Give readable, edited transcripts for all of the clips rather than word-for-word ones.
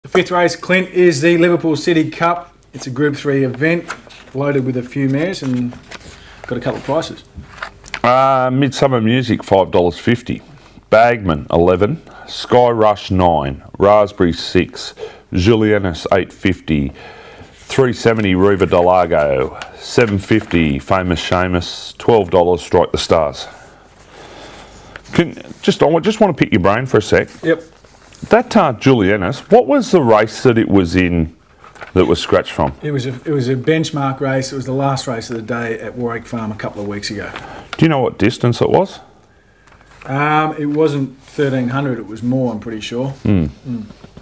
The fifth race, Clint, is the Liverpool City Cup. It's a Group 3 event, loaded with a few mares and got a couple of prices. Midsummer Music, $5.50. Bagman, 11. Sky Rush, 9. Raspberry, 6. Julianus, $8.50. 370 Riva Delago, $7.50. Famous Seamus, $12. Strike the Stars. I just want to pick your brain for a sec. Yep. That Julianus, what was the race that it was in that was scratched from? It was a benchmark race. It was the last race of the day at Warwick Farm a couple of weeks ago. Do you know what distance it was? It wasn't 1,300. It was more, I'm pretty sure.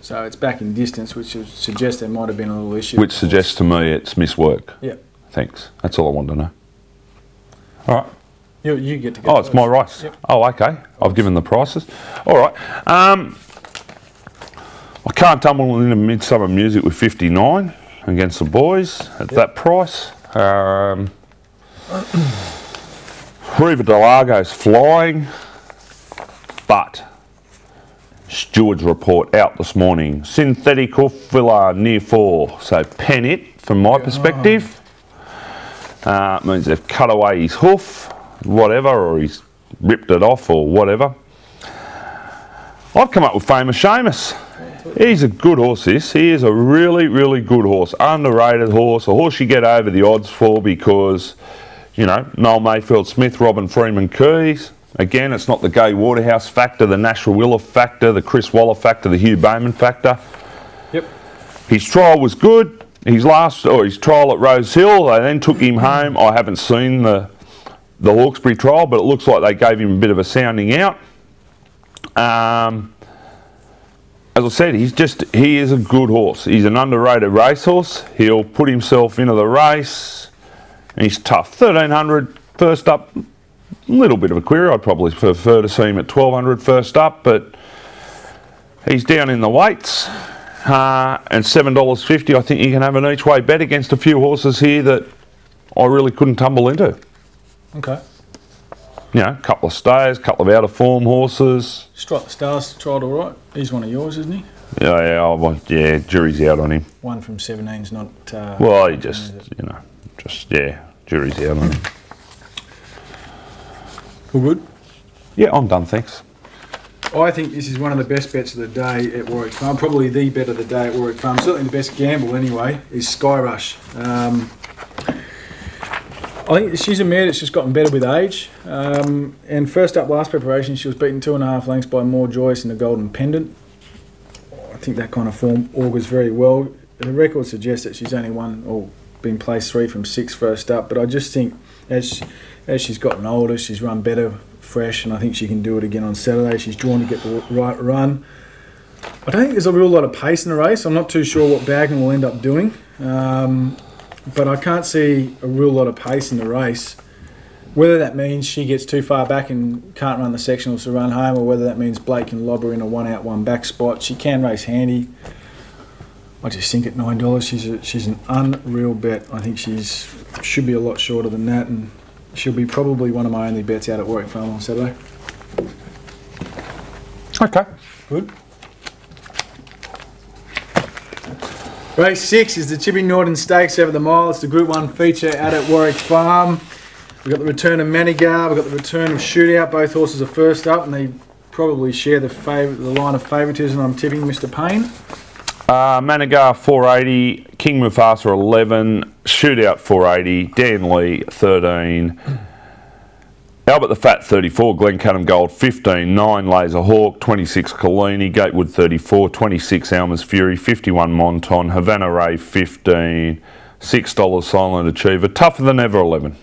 So it's back in distance, which suggests there might have been a little issue. Which suggests to me it's missed work. Yep. Thanks. That's all I wanted to know. All right. You get to go. Oh, it's my race. Yep. Oh, okay. I've given the prices. All right. I can't tumble into Midsummer Music with 59 against the boys at that price. Riva Delago's flying, but Stewart's report out this morning. Synthetic hoof filler near 4, so pen it from my perspective. It means they've cut away his hoof, whatever, or he's ripped it off or whatever. I've come up with Famous Seamus. He's a good horse, this. He is a really, really good horse. Underrated horse. A horse you get over the odds for because, you know, Noel Mayfield Smith, Robin Freeman Keys. Again, it's not the Gay Waterhouse factor, the Nashua Willer factor, the Chris Waller factor, the Hugh Bowman factor. Yep. His trial was good. His trial at Rose Hill, they then took him home. I haven't seen the Hawkesbury trial, but it looks like they gave him a bit of a sounding out. As I said, he is a good horse. He's an underrated racehorse. He'll put himself into the race. He's tough. 1,300 first up, a little bit of a query. I'd probably prefer to see him at 1,200 first up, but he's down in the weights. And $7.50, I think you can have an each way bet against a few horses here that I really couldn't tumble into. Okay. You know, a couple of stayers, a couple of out of form horses. Strike the Stars tried all right. He's one of yours, isn't he? Yeah, jury's out on him. One from 17's not... well, he just, jury's out on him. All good? Yeah, I'm done, thanks. I think this is one of the best bets of the day at Warwick Farm. Probably the bet of the day at Warwick Farm. Certainly the best gamble anyway, is Sky Rush. I think she's a mare that's just gotten better with age. And first up last preparation, she was beaten 2.5 lengths by More Joyous in the Golden Pendant. I think that kind of form augurs very well. The record suggests that she's only won or been placed 3 from 6 first up, but I just think as she's gotten older, she's run better, fresh, and I think she can do it again on Saturday. She's drawn to get the right run. I don't think there's a real lot of pace in the race. I'm not too sure what Bagman will end up doing. But I can't see a real lot of pace in the race. Whether that means she gets too far back and can't run the sectionals to run home, or whether that means Blake can lob her in a 1 out 1 back spot. She can race handy. I just think at $9 she's an unreal bet. I think should be a lot shorter than that, and she'll be probably one of my only bets out at Warwick Farm on Saturday. Okay. Good. Race 6 is the Chippy Norton Stakes over the mile. It's the Group 1 feature out at Warwick Farm. We've got the return of Manigar, we've got the return of Shootout. Both horses are first up and they probably share the line of favouritism. I'm tipping Mr. Payne. Manigar, 480. King Mufasa, 11. Shootout, 480. Dan Lee, 13. Albert the Fat, 34, Glencairn Gold, 15, 9 Laser Hawk, 26 Collini, Gatewood, 34, 26 Alma's Fury, 51 Monton, Havana Ray, 15, $6 Silent Achiever, Tougher Than Ever, 11.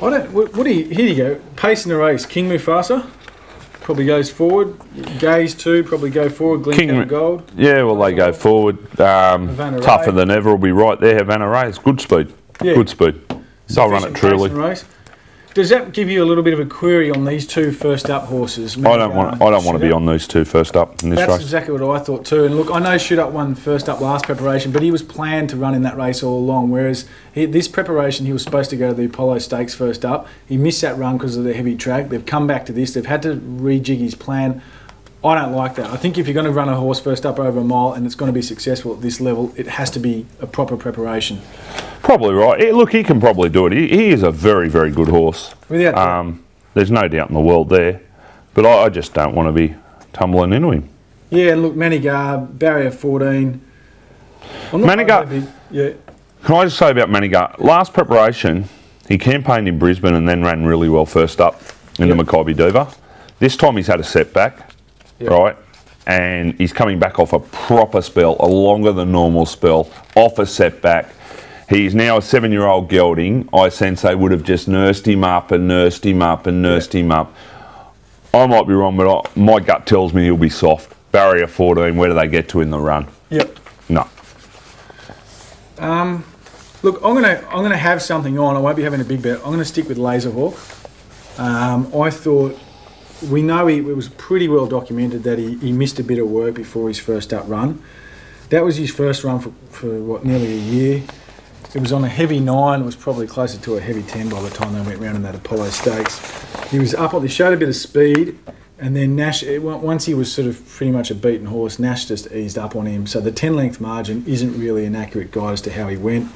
Here you go, pace in the race. King Mufasa probably goes forward. Gaze too, probably go forward. Glencairn Gold. Yeah, well, they go forward. Tougher Than Ever will be right there. Havana Ray, it's good speed. Yeah. Good speed. So I'll run it truly. Does that give you a little bit of a query on these two first up horses? I don't want to be on these two first up in this race. That's exactly what I thought too. And look, I know Shootout won first up last preparation, but he was planned to run in that race all along. Whereas this preparation, he was supposed to go to the Apollo Stakes first up. He missed that run because of the heavy track. They've come back to this. They've had to rejig his plan. I don't like that. I think if you're going to run a horse first up over a mile and it's going to be successful at this level, it has to be a proper preparation. Probably right. Look, he can probably do it. He is a very, very good horse. Without there's no doubt in the world there. But I just don't want to be tumbling into him. Yeah, look, Manigar, barrier 14. Manigar, yeah. Can I just say about Manigar? Last preparation, he campaigned in Brisbane and then ran really well first up in the Maccabi Diva. This time he's had a setback. Right, and he's coming back off a proper spell, a longer than normal spell, off a setback. He's now a 7-year-old gelding. I sense they would have just nursed him up and nursed him up and nursed him up. I might be wrong, but my gut tells me he'll be soft. Barrier 14, where do they get to in the run? Yep. No. Look, I'm gonna have something on. I won't be having a big bet. I'm gonna stick with Laserhawk. I thought. We know it was pretty well documented that he missed a bit of work before his first up run. That was his first run for what, nearly a year. It was on a heavy 9. It was probably closer to a heavy 10 by the time they went round in that Apollo Stakes. He was up, he showed a bit of speed, and then Nash, once he was sort of pretty much a beaten horse, Nash just eased up on him. So the 10-length margin isn't really an accurate guide as to how he went.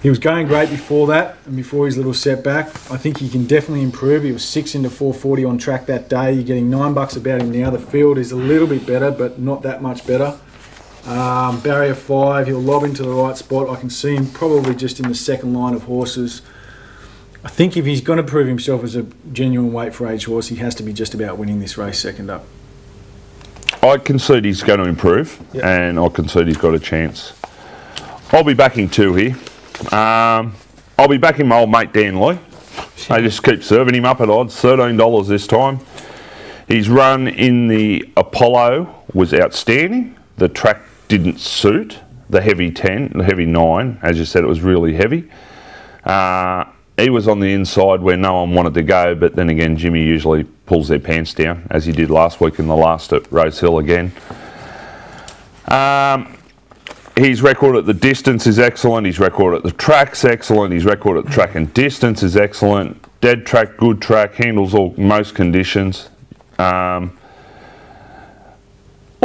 He was going great before that and before his little setback. I think he can definitely improve. He was 6 into 440 on track that day. You're getting $9 about him now. The field is a little bit better, but not that much better. Barrier 5, he'll lob into the right spot. I can see him probably just in the second line of horses. I think if he's going to prove himself as a genuine weight for age horse, he has to be just about winning this race second up. I concede he's going to improve, and I concede he's got a chance. I'll be backing 2 here. I'll be backing my old mate Dan Lee. They just keep serving him up at odds. $13 this time. His run in the Apollo was outstanding. The track didn't suit the heavy 10, the heavy 9. As you said, it was really heavy. He was on the inside where no one wanted to go, but then again, Jimmy usually pulls their pants down, as he did last week in the last at Rose Hill again. His record at the distance is excellent. His record at the track's excellent. His record at the track and distance is excellent. Dead track, good track, handles most conditions. I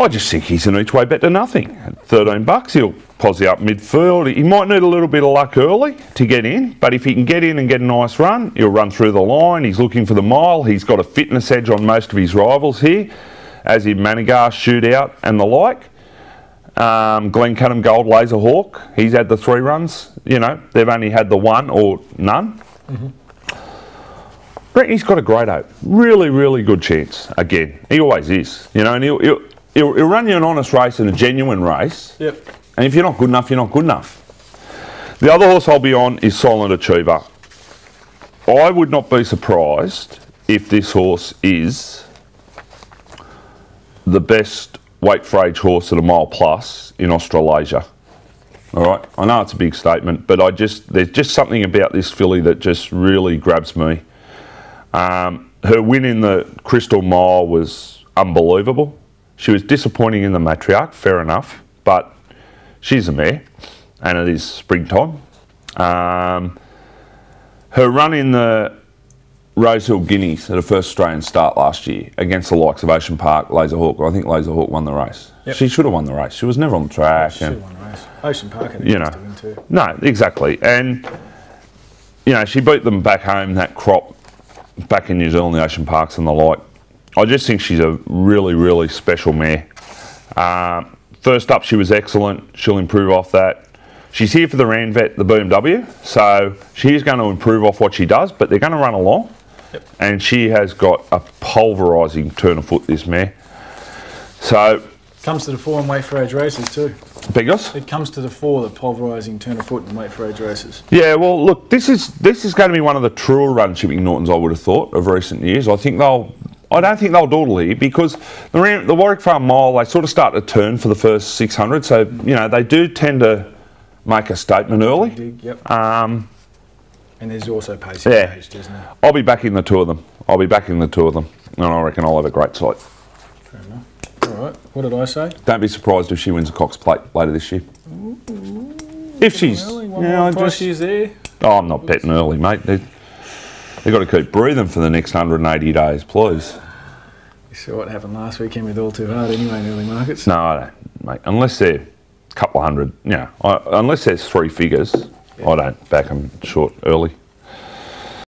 just think he's an each way bet to nothing. At $13, he'll posse up midfield. He might need a little bit of luck early to get in, but if he can get in and get a nice run, he'll run through the line. He's looking for the mile. He's got a fitness edge on most of his rivals here, as in Manigar, Shootout and the like. Glencanim Gold, Laserhawk, he's had the 3 runs. You know, they've only had the 1 or none. He's got a great hope. Really, really good chance. Again, he always is. You know, and he'll run you an honest race and a genuine race. Yep. And if you're not good enough, you're not good enough. The other horse I'll be on is Silent Achiever. I would not be surprised if this horse is the best weight for age horse at a mile plus in Australasia. All right, I know it's a big statement, but there's just something about this filly that just really grabs me. Her win in the Crystal Mile was unbelievable. She was disappointing in the Matriarch, fair enough, but she's a mare, and it is springtime. Her run in the Rosehill Guineas at her first Australian start last year against the likes of Ocean Park, Laserhawk. I think Laserhawk won the race. Yep. She should have won the race. She was never on the track. She should have won the race. Ocean Park had a chance to win too. No, exactly. And, you know, she beat them back home, that crop, back in New Zealand, the Ocean Parks and the like. I just think she's a really, really special mare. First up, she was excellent. She'll improve off that. She's here for the Ranvet, the BMW, so she's going to improve off what she does, but they're going to run along. Yep. And she has got a pulverising turn of foot, this mare. So comes to the 4 and weight for age races too. Because it comes to the 4, the pulverising turn of foot and weight for age races. Yeah, well, look, this is going to be one of the truer run shipping Nortons, I would have thought, of recent years. I don't think they'll dawdle here because the Warwick Farm Mile, they sort of start to turn for the first 600, so you know they do tend to make a statement early. Yep. And there's also pacing aged, isn't there? I'll be backing the 2 of them. And I reckon I'll have a great sight. Fair enough. All right. What did I say? Don't be surprised if she wins a Cox Plate later this year. If she's... She's there. Oh, I'm not betting early, mate. They've got to keep breathing for the next 180 days, please. saw what happened last weekend with All Too Hard anyway in early markets. No, I don't, mate. Unless they're a couple of hundred, unless there's three figures, I don't back them short early.